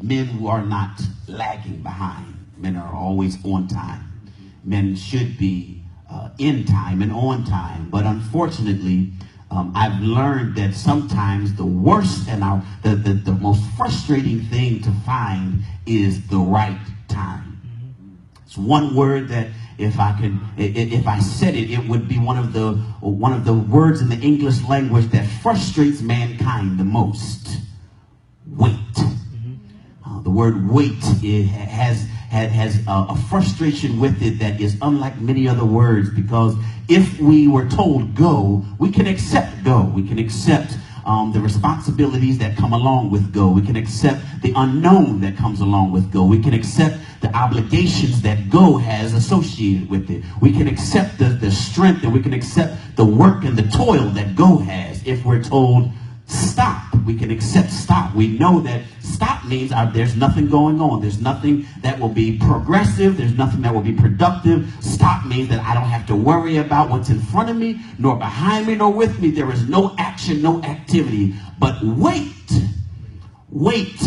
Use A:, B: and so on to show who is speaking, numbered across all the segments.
A: men who are not lagging behind. Men are always on time. Men should be in time and on time. But unfortunately, I've learned that sometimes the worst and the most frustrating thing to find is the right time. It's one word that if I said it, it would be one of the words in the English language that frustrates mankind the most. Wait. The word wait has a frustration with it that is unlike many other words, because if we were told go, we can accept go. We can accept the responsibilities that come along with go. We can accept the unknown that comes along with go. We can accept the obligations that go has associated with it. We can accept the strength, and we can accept the work and the toil that go has. If we're told stop, we can accept stop. We know that stop means there's nothing going on. There's nothing that will be progressive. There's nothing that will be productive. Stop means that I don't have to worry about what's in front of me, nor behind me, nor with me. There is no action, no activity. But wait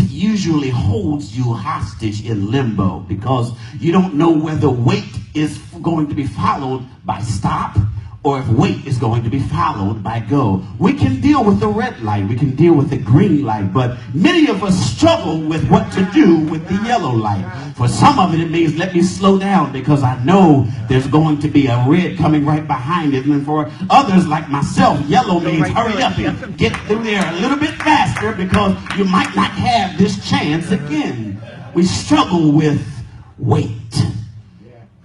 A: usually holds you hostage in limbo, because you don't know whether wait is going to be followed by stop, or if wait is going to be followed by go. We can deal with the red light. We can deal with the green light. But many of us struggle with what to do with the yellow light. For some of it, it means let me slow down because I know there's going to be a red coming right behind it. And for others like myself, yellow means hurry up and get through there a little bit faster, because you might not have this chance again. We struggle with wait.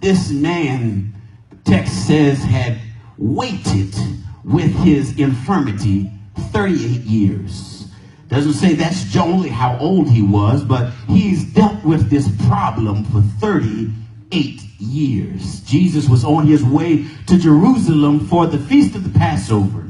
A: This man, the text says, had waited with his infirmity 38 years. Doesn't say that's only how old he was, but he's dealt with this problem for 38 years. Jesus was on his way to Jerusalem for the feast of the Passover.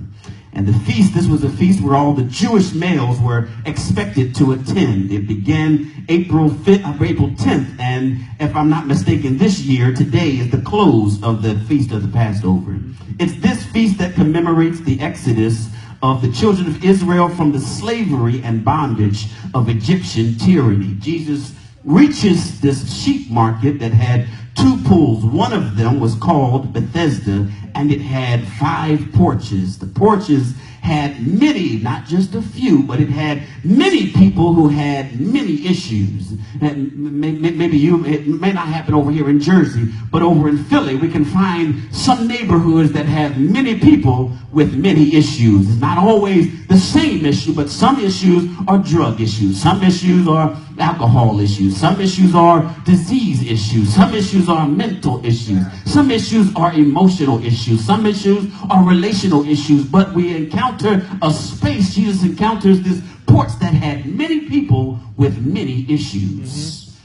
A: And the feast, this was a feast where all the Jewish males were expected to attend. It began April 10th, and if I'm not mistaken, this year, today is the close of the feast of the Passover. It's this feast that commemorates the exodus of the children of Israel from the slavery and bondage of Egyptian tyranny. Jesus reaches this sheep market that had two pools. One of them was called Bethesda, and it had 5 porches. The porches had many, not just a few, but it had many people who had many issues. And maybe it may not happen over here in Jersey, but over in Philly, we can find some neighborhoods that have many people with many issues. It's not always the same issue, but some issues are drug issues. Some issues are alcohol issues. Some issues are disease issues. Some issues are mental issues. Some issues are emotional issues. Some issues are relational issues. But we encounter a space, Jesus encounters this porch that had many people with many issues.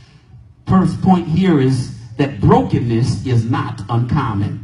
A: First point here is that brokenness is not uncommon.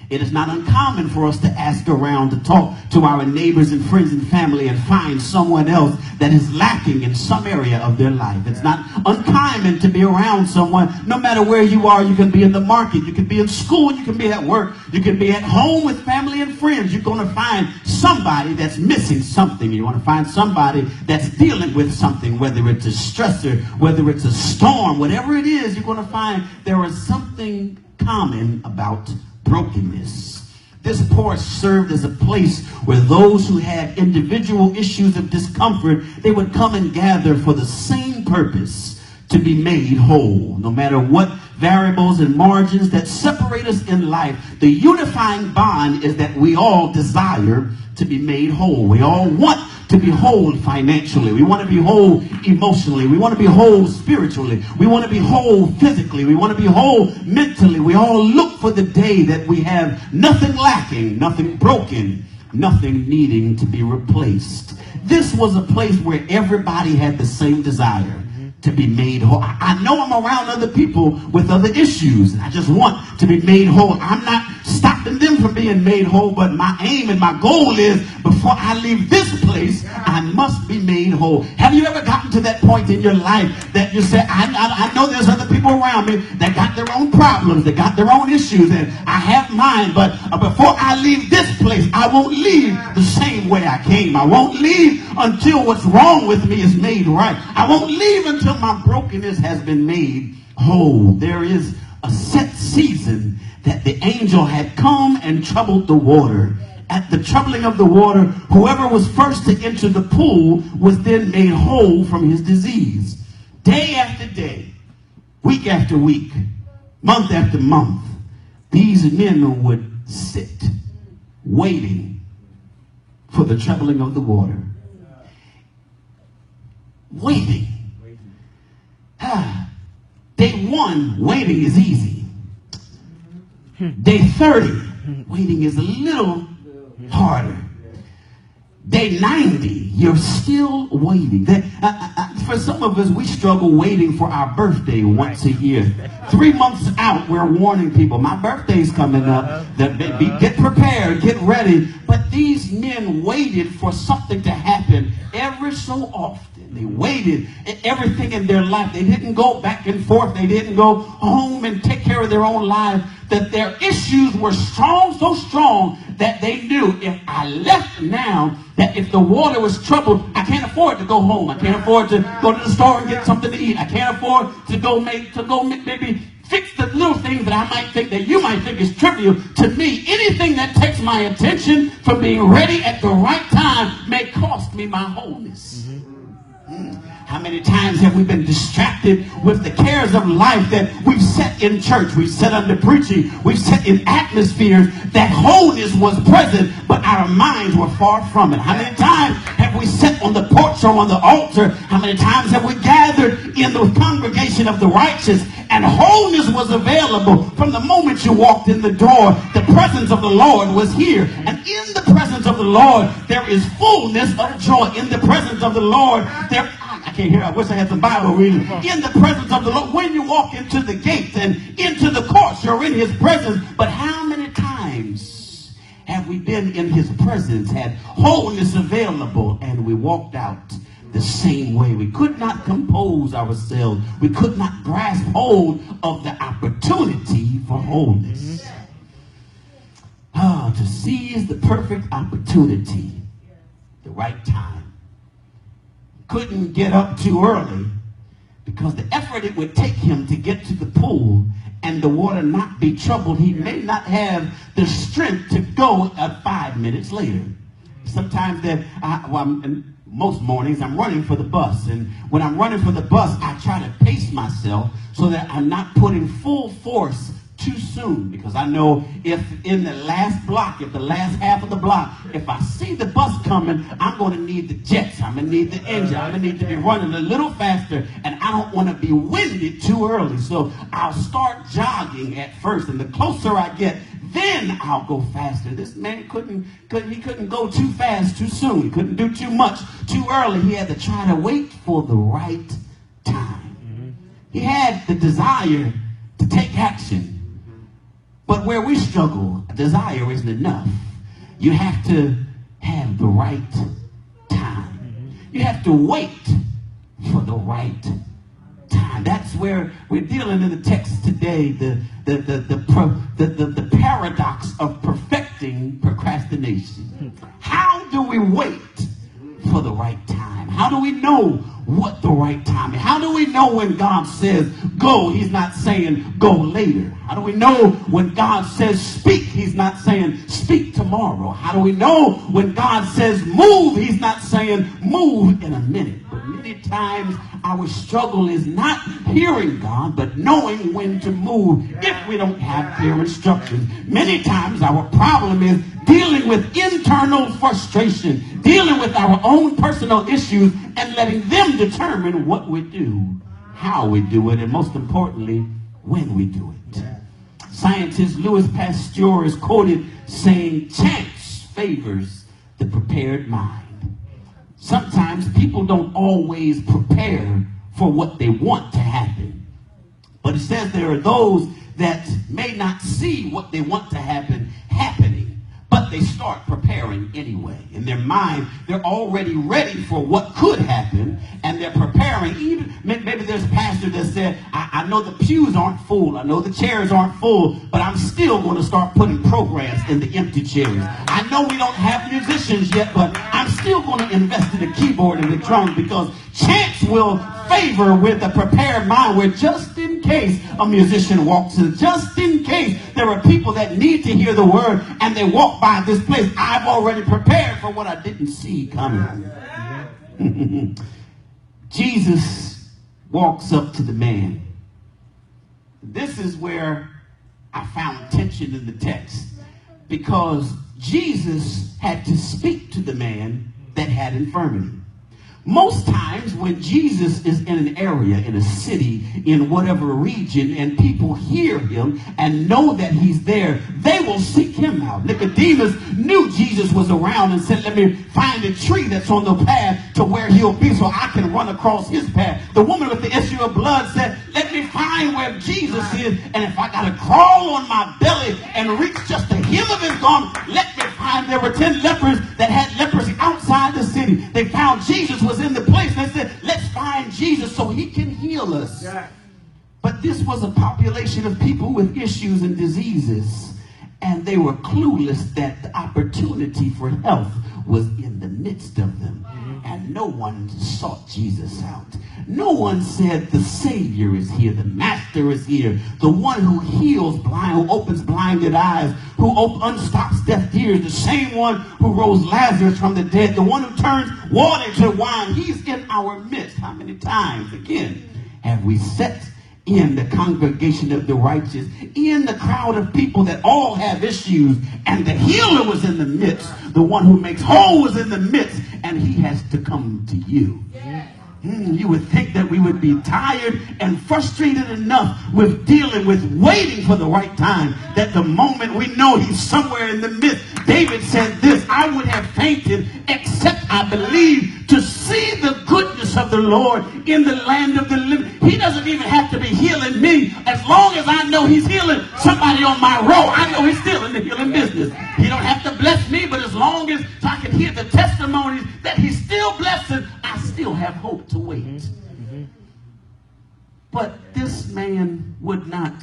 A: It is not uncommon for us to ask around, to talk to our neighbors and friends and family and find someone else that is lacking in some area of their life. It's not uncommon to be around someone, no matter where you are. You can be in the market, you can be in school, you can be at work, you can be at home with family and friends. You're going to find somebody that's missing something. You want to find somebody that's dealing with something, whether it's a stressor, whether it's a storm, whatever it is, you're going to find there is something common about brokenness. This porch served as a place where those who had individual issues of discomfort, they would come and gather for the same purpose, to be made whole. No matter what variables and margins that separate us in life, the unifying bond is that we all desire to be made whole. We all want to be whole financially. We want to be whole emotionally. We want to be whole spiritually. We want to be whole physically. We want to be whole mentally. We all look for the day that we have nothing lacking, nothing broken, nothing needing to be replaced. This was a place where everybody had the same desire, to be made whole. I know I'm around other people with other issues, and I just want to be made whole. I'm not stopping stopping them from being made whole, but my aim and my goal is before I leave this place, I must be made whole. Have you ever gotten to that point in your life that you say, I know there's other people around me that got their own problems, that got their own issues, and I have mine, but before I leave this place, I won't leave the same way I came. I won't leave until what's wrong with me is made right. I won't leave until my brokenness has been made whole. There is a set season that the angel had come and troubled the water. At the troubling of the water, whoever was first to enter the pool was then made whole from his disease. Day after day, week after week, month after month, these men would sit waiting for the troubling of the water. Waiting. Day 1, waiting is easy. Day 30, waiting is a little harder. Day 90, you're still waiting. For some of us, we struggle waiting for our birthday once a year. 3 months out, we're warning people, my birthday's coming up. Get prepared, get ready. But these men waited for something to happen every so often. They waited. Everything in their life, they didn't go back and forth. They didn't go home and take care of their own lives. That their issues were strong, so strong that they knew if I left now, that if the water was troubled, I can't afford to go home. I can't afford to go to the store and get something to eat. I can't afford to go maybe fix the little things that I might think that you might think is trivial. To me, anything that takes my attention from being ready at the right time may cost me my wholeness. How many times have we been distracted with the cares of life that we've set in church, we've set under preaching, we've set in atmospheres that wholeness was present, but our minds were far from it? How many times have we sat on the porch or on the altar? How many times have we gathered in the congregation of the righteous and wholeness was available from the moment you walked in the door? The presence of the Lord was here. And in the presence of the Lord, there is fullness of joy. In the presence of the Lord, I can't hear. I wish I had some Bible reading. In the presence of the Lord, when you walk into the gates and into the courts, you're in his presence. But how many times have we been in his presence, had wholeness available, and we walked out the same way? We could not compose ourselves. We could not grasp hold of the opportunity for wholeness. To seize the perfect opportunity, the right time. Couldn't get up too early because the effort it would take him to get to the pool and the water not be troubled, he may not have the strength to go 5 minutes later. Sometimes most mornings I'm running for the bus, and when I'm running for the bus, I try to pace myself so that I'm not putting full force too soon, because I know if in the last block, if the last half of the block, if I see the bus coming, I'm going to need the jets, I'm going to need the engine, I'm going to need to be running a little faster, and I don't want to be winded too early. So I'll start jogging at first, and the closer I get, then I'll go faster. This man couldn't go too fast too soon. He couldn't do too much too early. He had to try to wait for the right time. He had the desire to take action. But where we struggle, desire isn't enough. You have to have the right time. You have to wait for the right time. That's where we're dealing in the text today, the paradox of perfecting procrastination. How do we wait for the right time? How do we know what the right time is? How do we know when God says go, he's not saying go later? How do we know when God says speak, he's not saying speak tomorrow? How do we know when God says move, he's not saying move in a minute? But many times our struggle is not hearing God, but knowing when to move if we don't have clear instructions. Many times our problem is dealing with internal frustration, dealing with our own personal issues, and letting them determine what we do, how we do it, and most importantly, when we do it. Scientist Louis Pasteur is quoted saying, chance favors the prepared mind. Sometimes people don't always prepare for what they want to happen. But it says there are those that may not see what they want to happen happening, but they start preparing anyway. In their mind, they're already ready for what could happen, and they're preparing. Even maybe there's a pastor that said, I know the pews aren't full, I know the chairs aren't full, but I'm still going to start putting programs in the empty chairs. I know we don't have musicians yet, but I'm still going to invest in the keyboard and the drums, because chance will favor with a prepared mind, where just in case a musician walks in, just in case there are people that need to hear the word and they walk by this place, I've already prepared for what I didn't see coming. Jesus walks up to the man. This is where I found tension in the text, because Jesus had to speak to the man that had infirmity. Most times when Jesus is in an area, in a city, in whatever region, and people hear him and know that he's there, they will seek him out. Nicodemus knew Jesus was around and said, let me find a tree that's on the path to where he'll be so I can run across his path. The woman with the issue of blood said, let me find where Jesus is, and if I got to crawl on my belly and reach just the hem of his garment, let me find. There were 10 lepers that had leprosy outside the city. They found Jesus was in the place. They said, let's find Jesus so he can heal us. Yeah. But this was a population of people with issues and diseases, and they were clueless that the opportunity for health was in the midst of them. And no one sought Jesus out. No one said, the Savior is here, the Master is here, the one who heals blind, who opens blinded eyes, who unstops deaf ears, the same one who rose Lazarus from the dead, the one who turns water to wine. He's in our midst. How many times, again, have we sat in the congregation of the righteous, in the crowd of people that all have issues, and the healer was in the midst, the one who makes whole was in the midst, and he has to come to you. Yeah. You would think that we would be tired and frustrated enough with dealing with waiting for the right time, that the moment we know he's somewhere in the midst. David said this, I would have fainted except I believed to see the goodness of the Lord in the land of the living. He doesn't even have to be healing me. As long as I know he's healing somebody on my row, I know he's still in the healing business. He don't have to bless me, but as long as I can hear the testimonies that he's still blessing, I still have hope to wait. But this man would not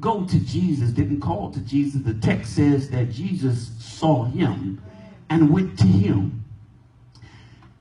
A: go to Jesus, didn't call to Jesus. The text says that Jesus saw him and went to him.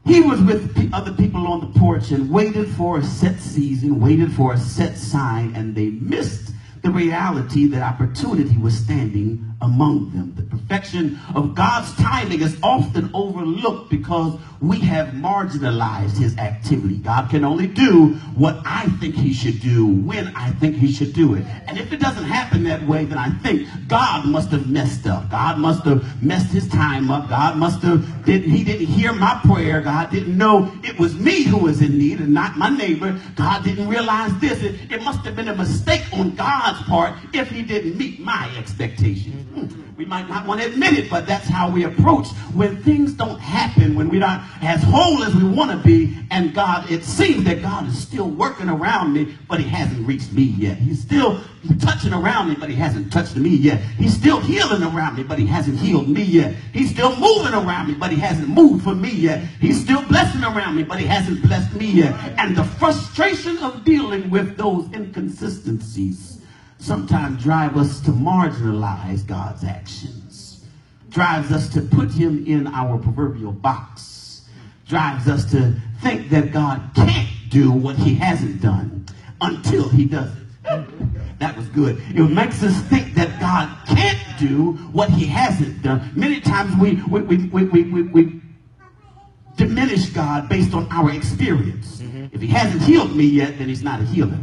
A: He was with other people on the porch and waited for a set season, waited for a set sign, and they missed the reality that opportunity was standing among them. The perfection of God's timing is often overlooked because we have marginalized his activity. God can only do what I think he should do when I think he should do it. And if it doesn't happen that way, then I think God must have messed up. God must have messed his time up. God must have, he didn't hear my prayer. God didn't know it was me who was in need and not my neighbor. God didn't realize this. It must have been a mistake on God's part if he didn't meet my expectations. We might not want to admit it, but that's how we approach when things don't happen, when we're not as whole as we want to be, and God, it seems that God is still working around me, but he hasn't reached me yet. He's still touching around me, but he hasn't touched me yet. He's still healing around me, but he hasn't healed me yet. He's still moving around me, but he hasn't moved for me yet. He's still blessing around me, but he hasn't blessed me yet. And the frustration of dealing with those inconsistencies sometimes drive us to marginalize God's actions, drives us to put him in our proverbial box, drives us to think that God can't do what he hasn't done until he does it. That was good. It makes us think that God can't do what he hasn't done. Many times we diminish God based on our experience. If he hasn't healed me yet, then he's not a healer.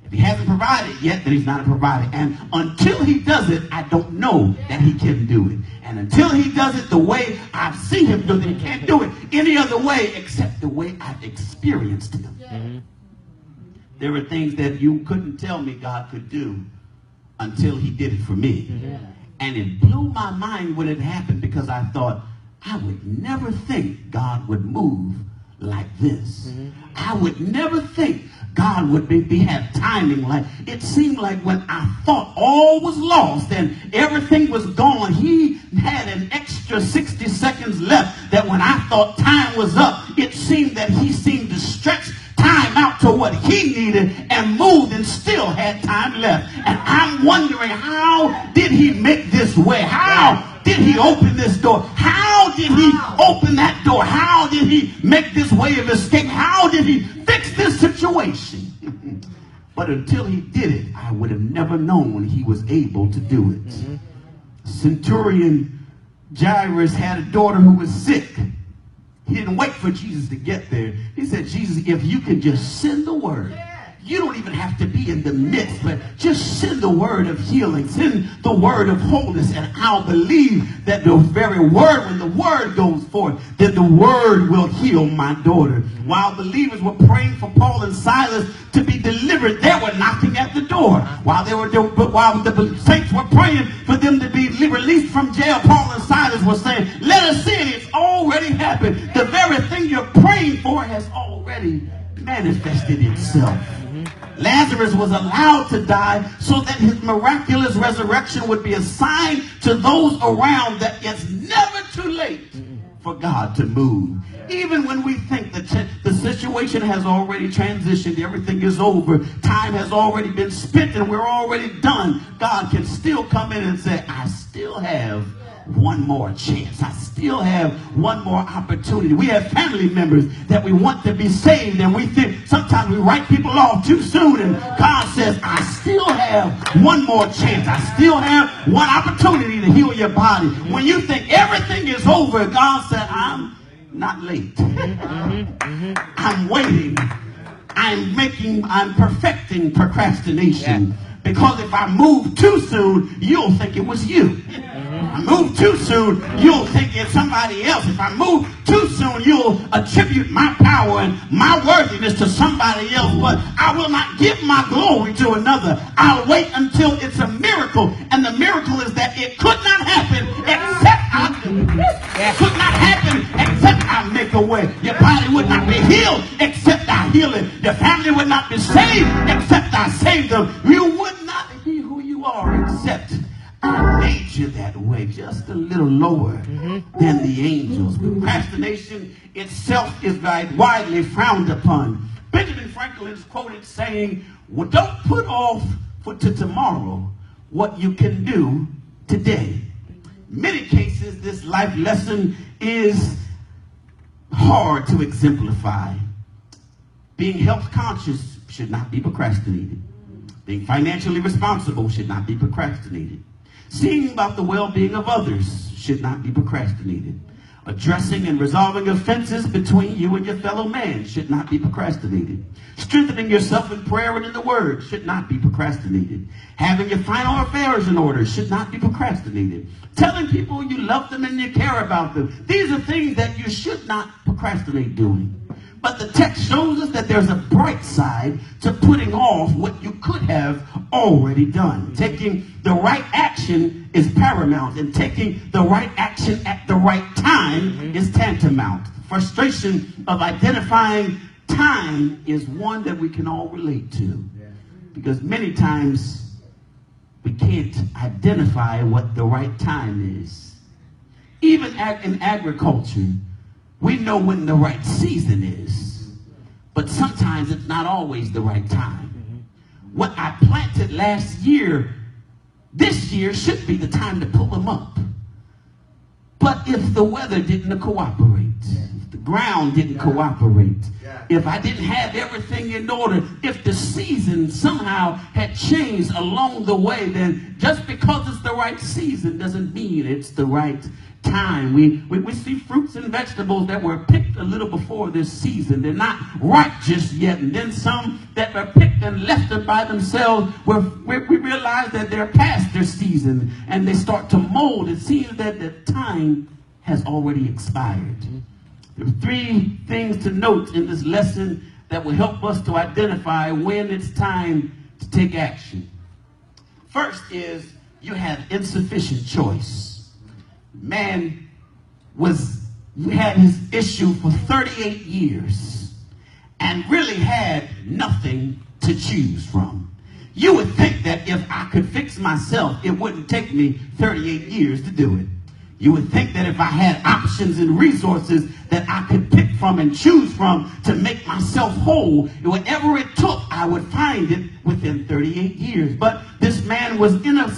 A: If he hasn't provided yet, then he's not a provider. And until he does it, I don't know that he can do it. And until he does it the way I've seen him do it, he can't do it any other way except the way I've experienced him. There were things that you couldn't tell me God could do until he did it for me. And it blew my mind when it happened, because I thought, I would never think God would move like this. I would never think God would have timing. Like it seemed like when I thought all was lost and everything was gone, he had an extra 60 seconds left, that when I thought time was up, it seemed that he seemed to stretch time out to what he needed and moved and still had time left. And I'm wondering, how did he make this way? How did he open this door? How did he open that door? How did he make this way of escape? How did he fix this situation? But until he did it, I would have never known he was able to do it. Centurion Jairus had a daughter who was sick. He didn't wait for Jesus to get there. He said, Jesus, if you can just send the word. You don't even have to be in the midst, but just send the word of healing. Send the word of wholeness, and I'll believe that the very word, when the word goes forth, that the word will heal my daughter. While believers were praying for Paul and Silas to be delivered, they were knocking at the door. While the saints were praying for them to be released from jail, Paul and Silas were saying, let us in. It's already happened. The very thing you're praying for has already manifested itself. Lazarus was allowed to die so that his miraculous resurrection would be a sign to those around that it's never too late for God to move. Even when we think that the situation has already transitioned, everything is over, time has already been spent, and we're already done, God can still come in and say, I still have one more chance. I still have one more opportunity. We have family members that we want to be saved, and we think sometimes we write people off too soon, and God says, I still have one more chance. I still have one opportunity to heal your body. When you think everything is over, God said, I'm not late. I'm waiting. I'm perfecting procrastination. Because if I move too soon, you'll think it was you. I move too soon, you'll think it's somebody else. If I move too soon, you'll attribute my power and my worthiness to somebody else. But I will not give my glory to another. I'll wait until it's a miracle. And the miracle is that it could not happen except I make a way. Your body would not be healed except I heal it. Your family would not be saved except I save them. You would not be who you are except I made you that way, just a little lower than the angels. Procrastination itself is widely frowned upon. Benjamin Franklin is quoted saying, well, don't put off to tomorrow what you can do today. In many cases, this life lesson is hard to exemplify. Being health conscious should not be procrastinated. Being financially responsible should not be procrastinated. Seeing about the well-being of others should not be procrastinated. Addressing and resolving offenses between you and your fellow man should not be procrastinated. Strengthening yourself in prayer and in the word should not be procrastinated. Having your final affairs in order should not be procrastinated. Telling people you love them and you care about them. These are things that you should not procrastinate doing. But the text shows us that there's a bright side to putting off what you could have already done. Taking the right action is paramount, and taking the right action at the right time is tantamount. The frustration of identifying time is one that we can all relate to, because many times we can't identify what the right time is. Even in agriculture, we know when the right season is, but sometimes it's not always the right time. What I planted last year, this year should be the time to pull them up. But if the weather didn't cooperate, if the ground didn't cooperate, if I didn't have everything in order, if the season somehow had changed along the way, then just because it's the right season doesn't mean it's the right time. We see fruits and vegetables that were picked a little before this season. They're not ripe just yet. And then some that were picked and left by themselves, we realize that they're past their season and they start to mold. It seems that the time has already expired. There are three things to note in this lesson that will help us to identify when it's time to take action. First is you have insufficient choice. Man had his issue for 38 years. and really had nothing to choose from. You would think that if I could fix myself, it wouldn't take me 38 years to do it. You would think that if I had options and resources that I could pick from and choose from to make myself whole, whatever it took, I would find it within 38 years. But this man was in a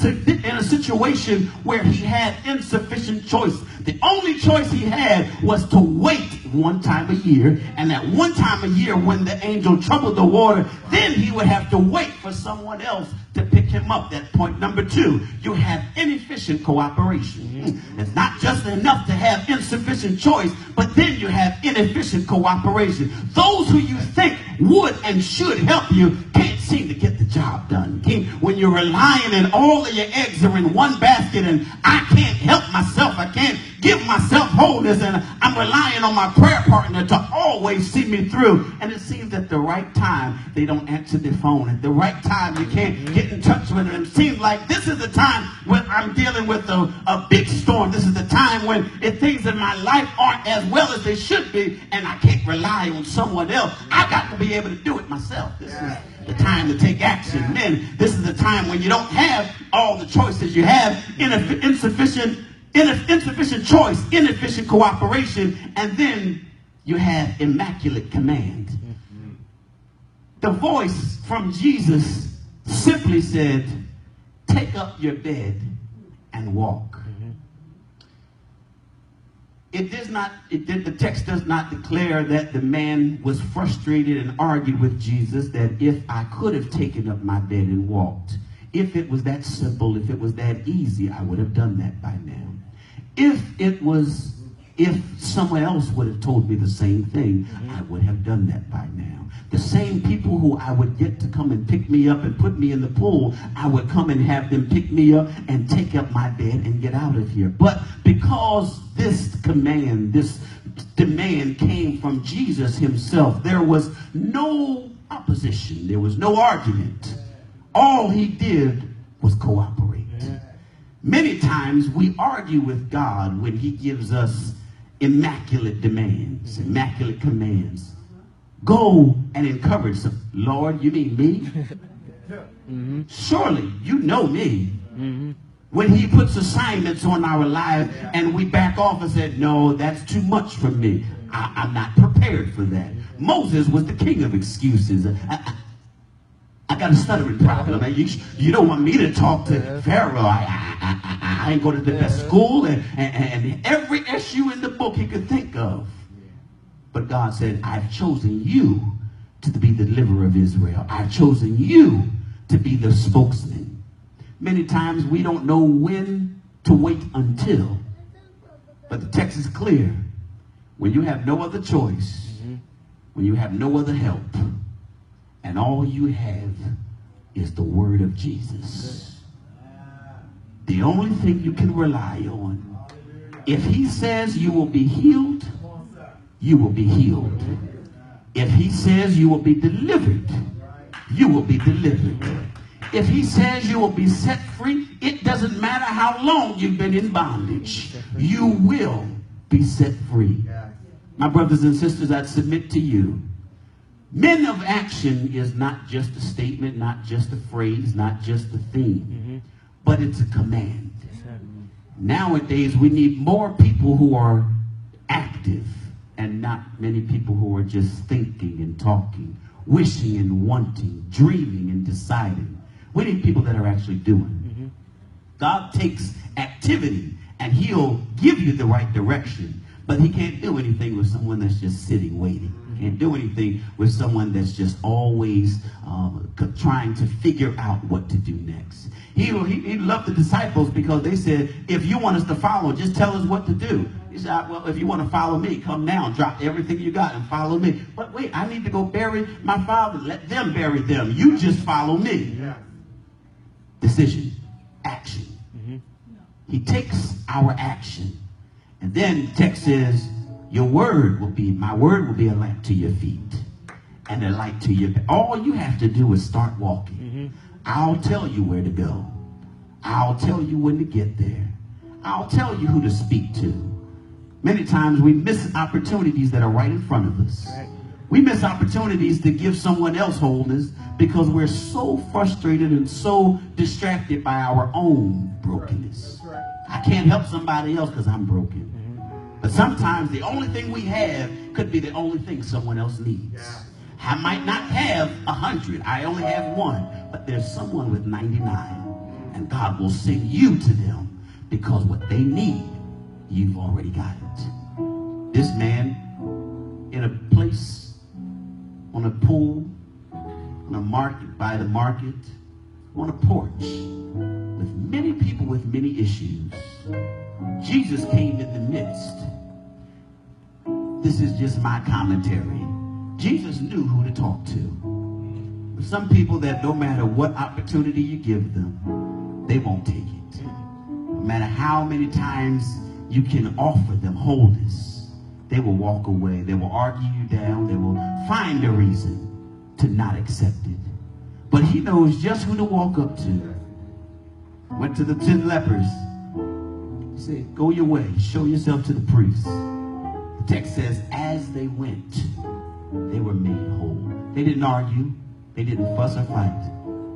A: situation where he had insufficient choice. The only choice he had was to wait one time a year. And that one time a year, when the angel troubled the water, then he would have to wait for someone else to pick him up. That's point number 2. You have inefficient cooperation. It's not just enough to have insufficient choice, but then you have inefficient cooperation. Those who you think would and should help you can't seem to get the job done. When you're relying and all of your eggs are in one basket and I can't help myself, I can't give myself wholeness, and I'm relying on my prayer partner to always see me through. And it seems at the right time they don't answer their phone. At the right time you can't get in touch with them. It seems like this is the time when I'm dealing with a big storm. This is the time when things in my life aren't as well as they should be, and I can't rely on someone else. I got to be able to do it myself. This is the time to take action. Then this is the time when you don't have all the choices. You have insufficient choice, inefficient cooperation, and then you have immaculate command. The voice from Jesus simply said, take up your bed and walk. The text does not declare that the man was frustrated and argued with Jesus that if I could have taken up my bed and walked, if it was that simple, if it was that easy, I would have done that by now. If someone else would have told me the same thing, I would have done that by now. The same people who I would get to come and pick me up and put me in the pool, I would come and have them pick me up and take up my bed and get out of here. But because this demand came from Jesus himself, there was no opposition. There was no argument. All he did was cooperate. Many times we argue with God when he gives us immaculate demands, immaculate commands. Go and encourage them. Lord, you mean me? Surely you know me. When he puts assignments on our lives and we back off and said, no, that's too much for me. I'm not prepared for that. Moses was the king of excuses. I got a stuttering problem. You don't want me to talk to Pharaoh. I ain't go to the best school, and every issue in the book he could think of. But God said, I've chosen you to be the deliverer of Israel. I've chosen you to be the spokesman. Many times we don't know when to wait until. But the text is clear. When you have no other choice, when you have no other help, and all you have is the word of Jesus. The only thing you can rely on. If he says you will be healed, you will be healed. If he says you will be delivered, you will be delivered. If he says you will be set free, it doesn't matter how long you've been in bondage. You will be set free. My brothers and sisters, I submit to you, men of action is not just a statement, not just a phrase, not just a theme, but it's a command. Nowadays, we need more people who are active and not many people who are just thinking and talking, wishing and wanting, dreaming and deciding. We need people that are actually doing. God takes activity and he'll give you the right direction, but he can't do anything with someone that's just sitting waiting. Can't do anything with someone that's just always trying to figure out what to do next. He loved the disciples because they said, if you want us to follow, just tell us what to do. He said, well, if you want to follow me, come now, drop everything you got and follow me. But wait, I need to go bury my father. Let them bury them. You just follow me. Yeah. Decision, action. He takes our action. And then the text says, my word will be a lamp to your feet and a light to your path. All you have to do is start walking. I'll tell you where to go. I'll tell you when to get there. I'll tell you who to speak to. Many times we miss opportunities that are right in front of us. We miss opportunities to give someone else wholeness because we're so frustrated and so distracted by our own brokenness. I can't help somebody else because I'm broken. But sometimes the only thing we have could be the only thing someone else needs. I might not have 100. I only have 1. But there's someone with 99. And God will send you to them because what they need, you've already got it. This man in a place, on a pool, on a market, by the market, on a porch, with many people with many issues. Jesus came in the midst. This is just my commentary. Jesus knew who to talk to. Some people that no matter what opportunity you give them, they won't take it. No matter how many times you can offer them wholeness, they will walk away. They will argue you down. They will find a reason to not accept it. But he knows just who to walk up to. Went to the 10 lepers. He said, go your way. Show yourself to the priest. The text says, as they went, they were made whole. They didn't argue. They didn't fuss or fight.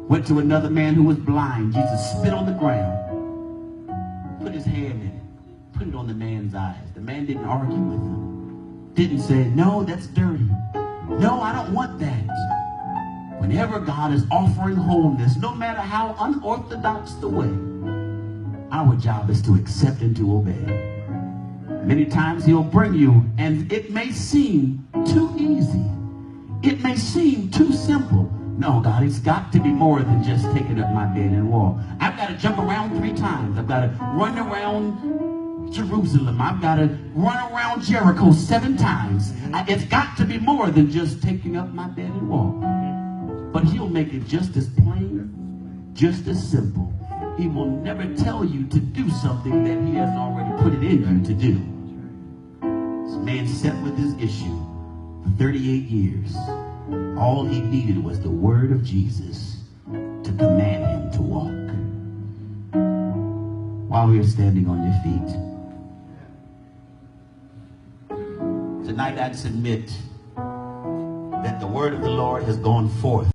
A: Went to another man who was blind. Jesus spit on the ground. Put his hand in it. Put it on the man's eyes. The man didn't argue with him. Didn't say, no, that's dirty. No, I don't want that. Whenever God is offering wholeness, no matter how unorthodox the way, our job is to accept and to obey. Many times he'll bring you, and it may seem too easy. It may seem too simple. No, God, it's got to be more than just taking up my bed and walk. I've got to jump around 3 times. I've got to run around Jerusalem. I've got to run around Jericho 7 times. It's got to be more than just taking up my bed and walk. But he'll make it just as plain, just as simple. He will never tell you to do something that he has already put it in you to do. This man sat with his issue for 38 years. All he needed was the word of Jesus to command him to walk. While we are standing on your feet, tonight I'd submit that the word of the Lord has gone forth.